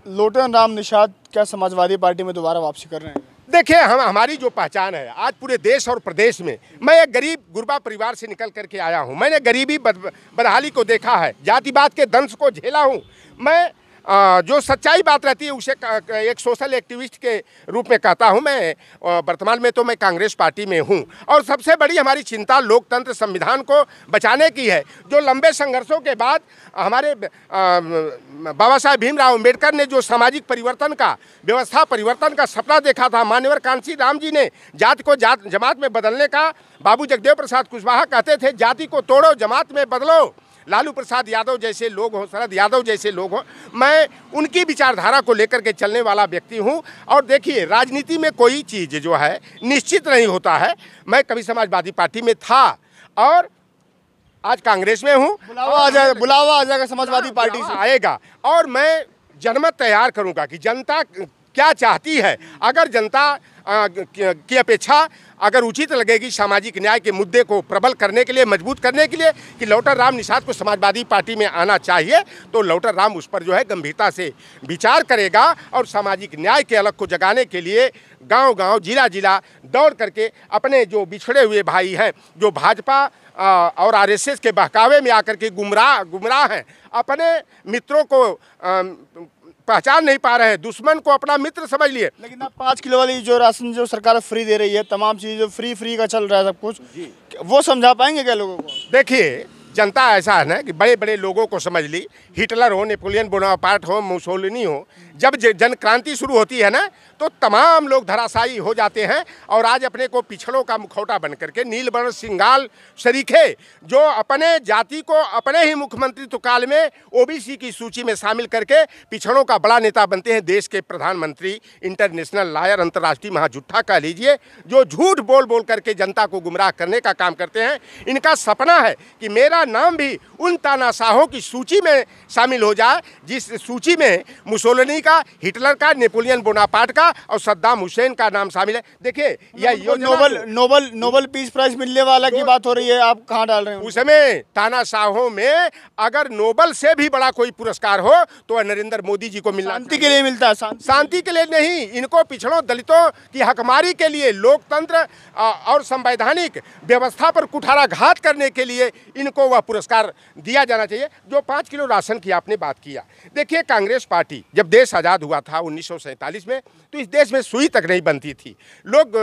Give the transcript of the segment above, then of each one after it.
लोटन राम निषाद क्या समाजवादी पार्टी में दोबारा वापसी कर रहे हैं? देखिए, हमारी जो पहचान है आज पूरे देश और प्रदेश में, मैं एक गरीब गुरबा परिवार से निकल करके आया हूं। मैंने गरीबी बदहाली को देखा है, जातिवाद के दंश को झेला हूं। मैं जो सच्चाई बात रहती है उसे एक सोशल एक्टिविस्ट के रूप में कहता हूं। मैं वर्तमान में तो मैं कांग्रेस पार्टी में हूं और सबसे बड़ी हमारी चिंता लोकतंत्र संविधान को बचाने की है। जो लंबे संघर्षों के बाद हमारे बाबा साहेब भीमराव अम्बेडकर ने जो सामाजिक परिवर्तन का, व्यवस्था परिवर्तन का सपना देखा था, मान्यवर कांसी राम जी ने जाति को जमात में बदलने का, बाबू जगदेव प्रसाद कुशवाहा कहते थे जाति को तोड़ो जमात में बदलो। लालू प्रसाद यादव जैसे लोग हों, शरद यादव जैसे लोग हों, मैं उनकी विचारधारा को लेकर के चलने वाला व्यक्ति हूं। और देखिए, राजनीति में कोई चीज़ जो है निश्चित नहीं होता है। मैं कभी समाजवादी पार्टी में था और आज कांग्रेस में हूं। बुलावा आ जाएगा समाजवादी पार्टी से, आएगा और मैं जनमत तैयार करूंगा कि जनता क्या चाहती है। अगर जनता की अपेक्षा अगर उचित लगेगी सामाजिक न्याय के मुद्दे को प्रबल करने के लिए, मजबूत करने के लिए कि लोटन राम निषाद को समाजवादी पार्टी में आना चाहिए, तो लोटन राम उस पर जो है गंभीरता से विचार करेगा और सामाजिक न्याय के अलग को जगाने के लिए गांव-गांव, जिला-जिला दौड़ करके अपने जो बिछड़े हुए भाई हैं, जो भाजपा और आरएसएस के बहकावे में आकर के गुमराह हैं, अपने मित्रों को पहचान नहीं पा रहे हैं, दुश्मन को अपना मित्र समझ लिए। लेकिन अब 5 किलो वाली जो राशन जो सरकार फ्री दे रही है, तमाम चीज़ जो फ्री का चल रहा है सब कुछ, वो समझा पाएंगे क्या लोगों को? देखिए, जनता ऐसा है ना कि बड़े बड़े लोगों को समझ ली, हिटलर हो, नेपोलियन बोनापार्ट हो, मुसोलिनी हो, जब जन क्रांति शुरू होती है ना तो तमाम लोग धराशायी हो जाते हैं। और आज अपने को पिछड़ों का मुखौटा बन करके नीलवर्ण सिंगाल शरीखे जो अपने जाति को अपने ही मुख्यमंत्रित्व काल में ओबीसी की सूची में शामिल करके पिछड़ों का बड़ा नेता बनते हैं। देश के प्रधानमंत्री, इंटरनेशनल लॉयर, अंतर्राष्ट्रीय महाजुट्ठा कह लीजिए, जो झूठ बोल करके जनता को गुमराह करने का काम करते हैं। इनका सपना है कि मेरा नाम भी उन तानाशाहों की सूची में शामिल हो जाए जिस सूची में मुसोलिनी का, हिटलर का, नेपोलियन बोनापार्ट का और सद्दाम हुसैन का नाम शामिल है। देखिए, यह नोबेल पीस प्राइज मिलने वाला की बात हो रही है, आप कहाँ डाल रहे हैं? उसमें तानाशाहों में अगर नोबेल से भी बड़ा कोई पुरस्कार हो तो नरेंद्र मोदी जी को मिलना। शांति के लिए मिलता है? शांति के लिए नहीं, इनको पिछड़ों दलितों की हकमारी के लिए, लोकतंत्र और संवैधानिक व्यवस्था पर कुठाराघात करने के लिए इनको वह पुरस्कार दिया जाना चाहिए। जो 5 किलो राशन की आपने बात किया, देखिए, कांग्रेस पार्टी जब देश आज़ाद हुआ था 1947 में, तो इस देश में सुई तक नहीं बनती थी, लोग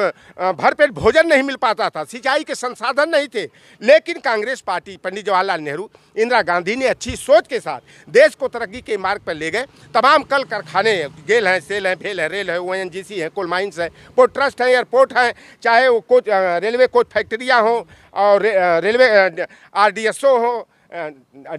भरपेट भोजन नहीं मिल पाता था, सिंचाई के संसाधन नहीं थे। लेकिन कांग्रेस पार्टी, पंडित जवाहरलाल नेहरू, इंदिरा गांधी ने अच्छी सोच के साथ देश को तरक्की के मार्ग पर ले गए। तमाम कल कारखाने, गेल हैं, सेल हैं, भेल है, रेल है, ONGC है, कोल माइंस है, पोर्ट ट्रस्ट है, एयरपोर्ट हैं, चाहे वो कोच रेलवे कोच फैक्ट्रियाँ हों और रेलवे RDSO हो,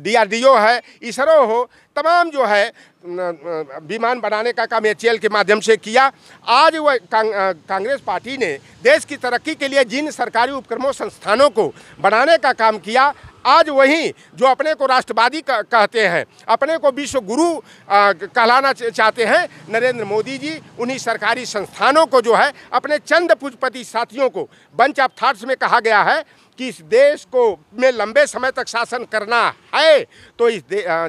DRDO है, इसरो हो, तमाम जो है विमान बनाने का काम HAL के माध्यम से किया। आज वह कांग्रेस पार्टी ने देश की तरक्की के लिए जिन सरकारी उपक्रमों, संस्थानों को बनाने का काम किया, आज वही जो अपने को राष्ट्रवादी कहते हैं, अपने को विश्व गुरु कहलाना चाहते हैं, नरेंद्र मोदी जी उन्हीं सरकारी संस्थानों को जो है अपने चंद पूंजीपति साथियों को, बंच ऑफ थॉट्स में कहा गया है कि इस देश को में लंबे समय तक शासन करना है तो इस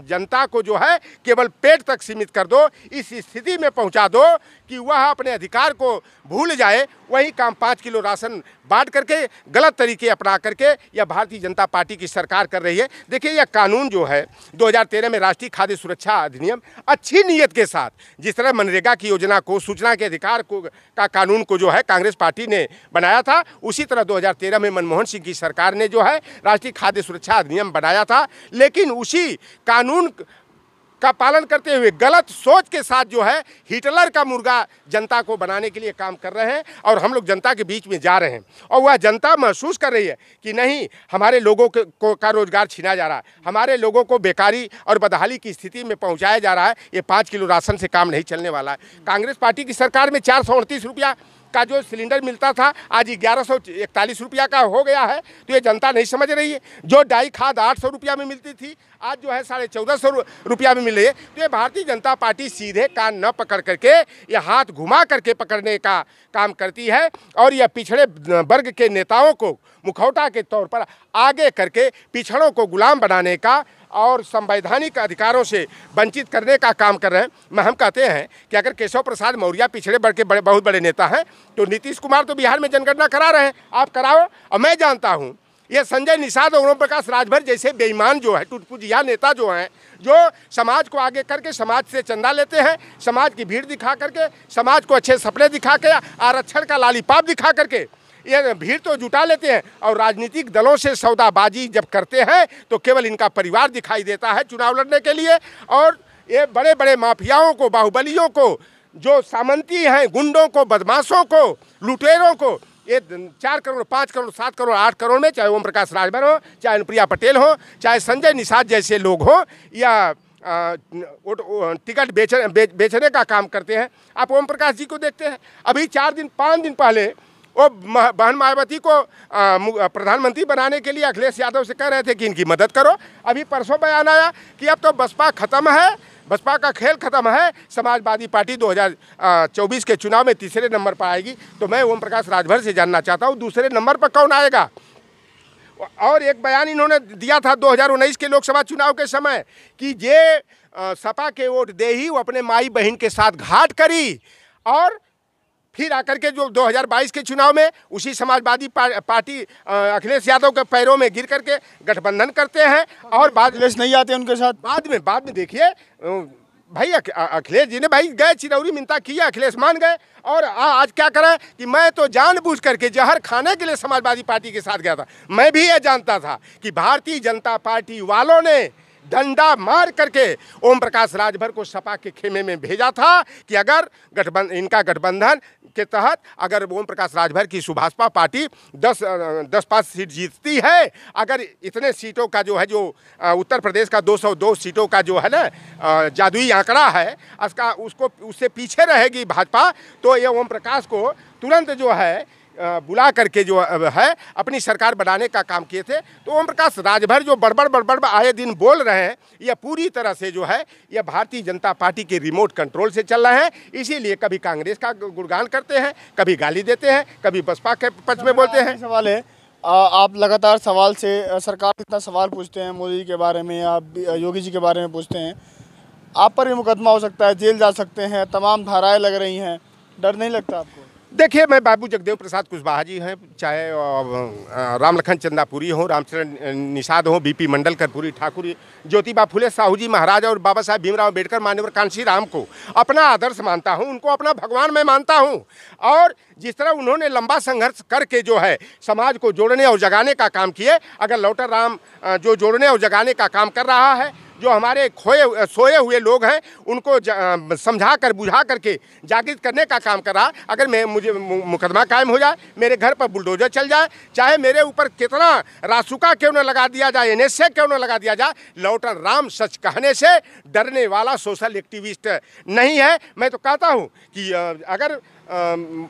जनता को जो है केवल पेट तक सीमित कर दो, इस स्थिति में पहुंचा दो कि वह अपने अधिकार को भूल जाए। वही काम 5 किलो राशन बांट करके गलत तरीके अपना करके यह भारतीय जनता पार्टी की सरकार कर रही है। देखिए, यह कानून जो है 2013 में राष्ट्रीय खाद्य सुरक्षा अधिनियम अच्छी नीयत के साथ, जिस तरह मनरेगा की योजना को, सूचना के अधिकार को का कानून को जो है कांग्रेस पार्टी ने बनाया था, उसी तरह 2013 में मनमोहन सिंह की सरकार ने जो है राष्ट्रीय खाद्य सुरक्षा अधिनियम बनाया था। लेकिन उसी कानून का पालन करते हुए गलत सोच के साथ जो है हिटलर का मुर्गा जनता को बनाने के लिए काम कर रहे हैं। और हम लोग जनता के बीच में जा रहे हैं और वह जनता महसूस कर रही है कि नहीं, हमारे लोगों का रोजगार छीना जा रहा है, हमारे लोगों को बेकारी और बदहाली की स्थिति में पहुंचाया जा रहा है। ये 5 किलो राशन से काम नहीं चलने वाला है। कांग्रेस पार्टी की सरकार में 438 रुपया का जो सिलेंडर मिलता था आज 1141 रुपया का हो गया है, तो ये जनता नहीं समझ रही है। जो डाई खाद 800 रुपया में मिलती थी आज जो है 1450 रुपया में मिल रही है। तो ये भारतीय जनता पार्टी सीधे कान न पकड़ करके ये हाथ घुमा करके पकड़ने का काम करती है और यह पिछड़े वर्ग के नेताओं को मुखौटा के तौर पर आगे करके पिछड़ों को गुलाम बनाने का और संवैधानिक अधिकारों से वंचित करने का काम कर रहे हैं। हम कहते हैं कि अगर केशव प्रसाद मौर्य पिछड़े वर्ग के बहुत बड़े नेता हैं तो नीतीश कुमार तो बिहार में जनगणना करा रहे हैं, आप कराओ। और मैं जानता हूँ ये संजय निषाद और ओम प्रकाश राजभर जैसे बेईमान जो है, टुटपुजिया नेता जो हैं, जो समाज को आगे करके समाज से चंदा लेते हैं, समाज की भीड़ दिखा करके, समाज को अच्छे सपने दिखा के, आरक्षण का लालीपाप दिखा करके ये भीड़ तो जुटा लेते हैं और राजनीतिक दलों से सौदाबाजी जब करते हैं तो केवल इनका परिवार दिखाई देता है चुनाव लड़ने के लिए। और ये बड़े बड़े माफियाओं को, बाहुबलियों को, जो सामंती हैं, गुंडों को, बदमाशों को, लुटेरों को, ये 4 करोड़, 5 करोड़, 7 करोड़, 8 करोड़ में, चाहे ओम प्रकाश राजभर हो, चाहे अनुप्रिया पटेल हो, चाहे संजय निषाद जैसे लोग हों, या टिकट बेचने का काम करते हैं। आप ओम प्रकाश जी को देखते हैं, अभी 5 दिन पहले वो बहन मायावती को प्रधानमंत्री बनाने के लिए अखिलेश यादव से कह रहे थे कि इनकी मदद करो। अभी परसों बयान आया कि अब तो बसपा खत्म है, बसपा का खेल खत्म है, समाजवादी पार्टी 2024 के चुनाव में तीसरे नंबर पर आएगी। तो मैं ओम प्रकाश राजभर से जानना चाहता हूँ दूसरे नंबर पर कौन आएगा। और एक बयान इन्होंने दिया था 2019 के लोकसभा चुनाव के समय कि ये सपा के वोट दे ही वो अपने माई बहन के साथ घाट करी, और फिर आकर के जो 2022 के चुनाव में उसी समाजवादी पार्टी अखिलेश यादव के पैरों में गिर करके गठबंधन करते हैं। और बाद में नहीं आते उनके साथ, बाद में देखिए भाई अखिलेश जी ने भाई गए चिरौरी मिन्नता किया, अखिलेश मान गए। और आज क्या करें कि मैं तो जानबूझ करके जहर खाने के लिए समाजवादी पार्टी के साथ गया था। मैं भी ये जानता था कि भारतीय जनता पार्टी वालों ने डंडा मार करके ओम प्रकाश राजभर को सपा के खेमे में भेजा था कि अगर इनका गठबंधन के तहत अगर ओम प्रकाश राजभर की सुभाषपा पार्टी 10-5 सीट जीतती है, अगर इतने सीटों का जो है, जो उत्तर प्रदेश का 202 सीटों का जो है ना जादुई आंकड़ा है, उससे पीछे रहेगी भाजपा, तो ये ओम प्रकाश को तुरंत जो है बुला करके जो है अपनी सरकार बनाने का काम किए थे। तो ओम प्रकाश राजभर जो बड़बड़ आए दिन बोल रहे हैं, यह पूरी तरह से जो है यह भारतीय जनता पार्टी के रिमोट कंट्रोल से चल रहे हैं। इसीलिए कभी कांग्रेस का गुणगान करते हैं, कभी गाली देते हैं, कभी बसपा के पक्ष में बोलते हैं। सवाल है, आप लगातार सवाल से सरकार इतना सवाल पूछते हैं, मोदी जी के बारे में या योगी जी के बारे में पूछते हैं, आप पर भी मुकदमा हो सकता है, जेल जा सकते हैं, तमाम धाराएं लग रही हैं, डर नहीं लगता आपको? देखिए, मैं बाबू जगदेव प्रसाद कुशवाहा जी हैं, चाहे रामलखन चंदापुरी हो, रामचरण निषाद हो, बीपी मंडल, कर्पूरी ठाकुर, ज्योतिबा फुले, साहू जी महाराज और बाबा साहब भीमराव अम्बेडकर, मान्यवर कांशी राम को अपना आदर्श मानता हूं, उनको अपना भगवान मैं मानता हूं। और जिस तरह उन्होंने लंबा संघर्ष करके जो है समाज को जोड़ने और जगाने का काम किए, अगर लौटर राम जो जोड़ने और जगाने का काम कर रहा है, जो हमारे सोए हुए लोग हैं उनको समझा कर बुझा करके जागृत करने का काम कर रहा, अगर मुझे मुकदमा कायम हो जाए, मेरे घर पर बुलडोजर चल जाए, चाहे मेरे ऊपर कितना रासुका क्यों न लगा दिया जाए, एनएसए क्यों न लगा दिया जाए, लौटर राम सच कहने से डरने वाला सोशल एक्टिविस्ट नहीं है। मैं तो कहता हूँ कि अगर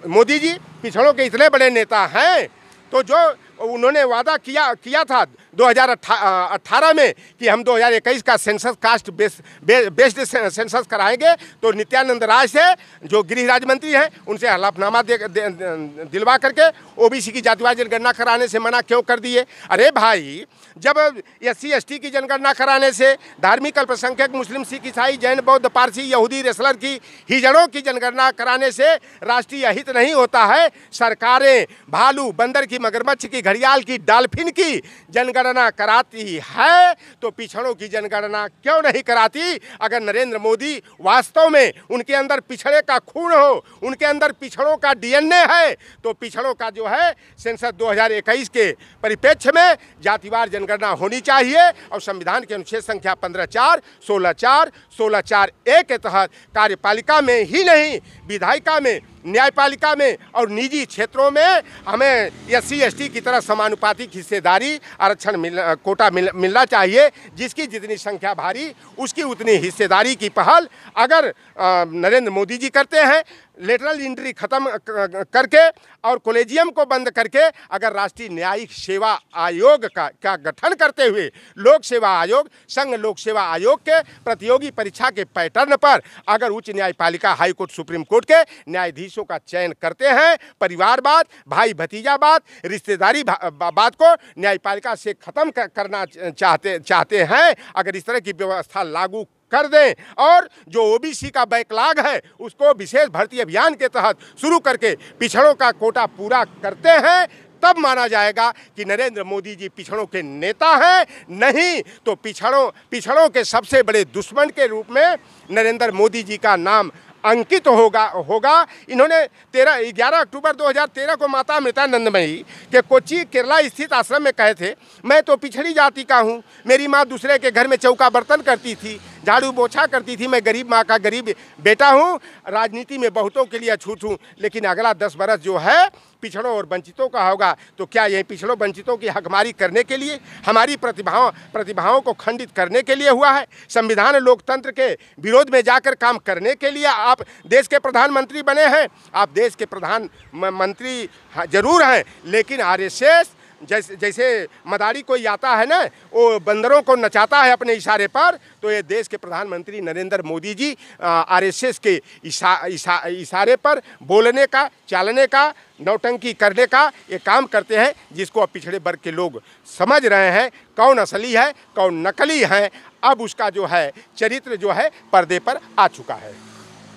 मोदी जी पिछड़ों के इतने बड़े नेता हैं तो जो उन्होंने वादा किया था 2018 में कि हम 2021 का सेंसस कास्ट बेस्ड सेंसस कराएंगे, तो नित्यानंद राय से जो गृह राज्य मंत्री हैं उनसे हलफनामा दिलवा करके ओबीसी की जातिवार जनगणना कराने से मना क्यों कर दिए? अरे भाई, जब SC/ST की जनगणना कराने से, धार्मिक अल्पसंख्यक मुस्लिम, सिख, ईसाई, जैन, बौद्ध, पारसी, यहूदी, रेसलर की, हिजड़ों की जनगणना कराने से राष्ट्रीय हित नहीं होता है। सरकारें भालू, बंदर की, मगरमच्छ की, घड़ियाल की, डॉल्फिन की जनगणना कराती है तो पिछड़ों की जनगणना क्यों नहीं कराती? अगर नरेंद्र मोदी वास्तव में उनके अंदर पिछड़े का खून हो, उनके अंदर पिछड़ों का DNA है, तो पिछड़ों का जो है सेंसस 2021 के परिप्रेक्ष्य में जातिवार जनगणना होनी चाहिए। और संविधान के अनुच्छेद संख्या 15(4), 16(4), 16(4)(a) के तहत कार्यपालिका में ही नहीं, विधायिका में, न्यायपालिका में और निजी क्षेत्रों में हमें SC/ST की तरह समानुपातिक हिस्सेदारी, आरक्षण कोटा मिलना चाहिए। जिसकी जितनी संख्या भारी उसकी उतनी हिस्सेदारी की पहल अगर नरेंद्र मोदी जी करते हैं, लेटरल एंट्री खत्म करके और कॉलेजियम को बंद करके अगर राष्ट्रीय न्यायिक सेवा आयोग का गठन करते हुए लोक सेवा आयोग, संघ लोक सेवा आयोग के प्रतियोगी परीक्षा के पैटर्न पर अगर उच्च न्यायपालिका, हाई कोर्ट, सुप्रीम कोर्ट के न्यायाधीशों का चयन करते हैं, परिवारवाद, भाई भतीजावाद, रिश्तेदारी बात को न्यायपालिका से खत्म करना चाहते हैं, अगर इस तरह की व्यवस्था लागू कर दें और जो ओबीसी का बैकलॉग है उसको विशेष भर्ती अभियान के तहत शुरू करके पिछड़ों का कोटा पूरा करते हैं, तब माना जाएगा कि नरेंद्र मोदी जी पिछड़ों के नेता हैं। नहीं तो पिछड़ों के सबसे बड़े दुश्मन के रूप में नरेंद्र मोदी जी का नाम अंकित होगा। इन्होंने 11 अक्टूबर 2013 को माता अमृतानंदमयी के कोच्चि केरला स्थित आश्रम में कहे थे, मैं तो पिछड़ी जाति का हूँ, मेरी माँ दूसरे के घर में चौका बर्तन करती थी, झाड़ू पोछा करती थी, मैं गरीब माँ का गरीब बेटा हूँ, राजनीति में बहुतों के लिए अछूत हूँ, लेकिन अगला 10 बरस जो है पिछड़ों और वंचितों का होगा। तो क्या यह पिछड़ों वंचितों की हकमारी करने के लिए, हमारी प्रतिभाओं को खंडित करने के लिए हुआ है? संविधान लोकतंत्र के विरोध में जाकर काम करने के लिए आप देश के प्रधानमंत्री बने हैं? आप देश के प्रधानमंत्री जरूर हैं, लेकिन आरएसएस जैसे मदारी कोई आता है ना, वो बंदरों को नचाता है अपने इशारे पर, तो ये देश के प्रधानमंत्री नरेंद्र मोदी जी आरएसएस के इशारे पर बोलने का, चालने का, नौटंकी करने का ये काम करते हैं, जिसको अब पिछड़े वर्ग के लोग समझ रहे हैं कौन असली है कौन नकली है। अब उसका जो है चरित्र जो है पर्दे पर आ चुका है।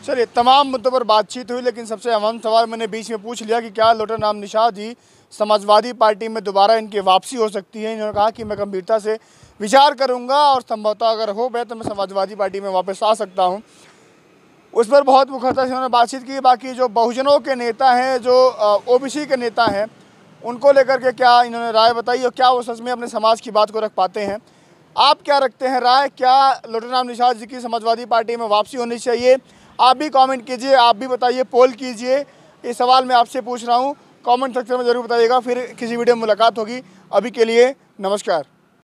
चलिए, तमाम मुद्दों पर बातचीत हुई, लेकिन सबसे अहम सवाल मैंने बीच में पूछ लिया कि क्या लोटन राम निषाद जी समाजवादी पार्टी में दोबारा इनकी वापसी हो सकती है। इन्होंने कहा कि मैं गंभीरता से विचार करूंगा और संभवतः अगर हो गए तो मैं समाजवादी पार्टी में वापस आ सकता हूं। उस पर बहुत मुखरता से उन्होंने बातचीत की। बाकी जो बहुजनों के नेता हैं, जो ओबीसी के नेता हैं, उनको लेकर के क्या इन्होंने राय बताई और क्या वो सच में अपने समाज की बात को रख पाते हैं? आप क्या रखते हैं राय? क्या लोटन राम निषाद जी की समाजवादी पार्टी में वापसी होनी चाहिए? आप भी कमेंट कीजिए, आप भी बताइए, पोल कीजिए। ये सवाल मैं आपसे पूछ रहा हूँ, कमेंट सेक्शन में ज़रूर बताइएगा। फिर किसी वीडियो में मुलाकात होगी। अभी के लिए नमस्कार।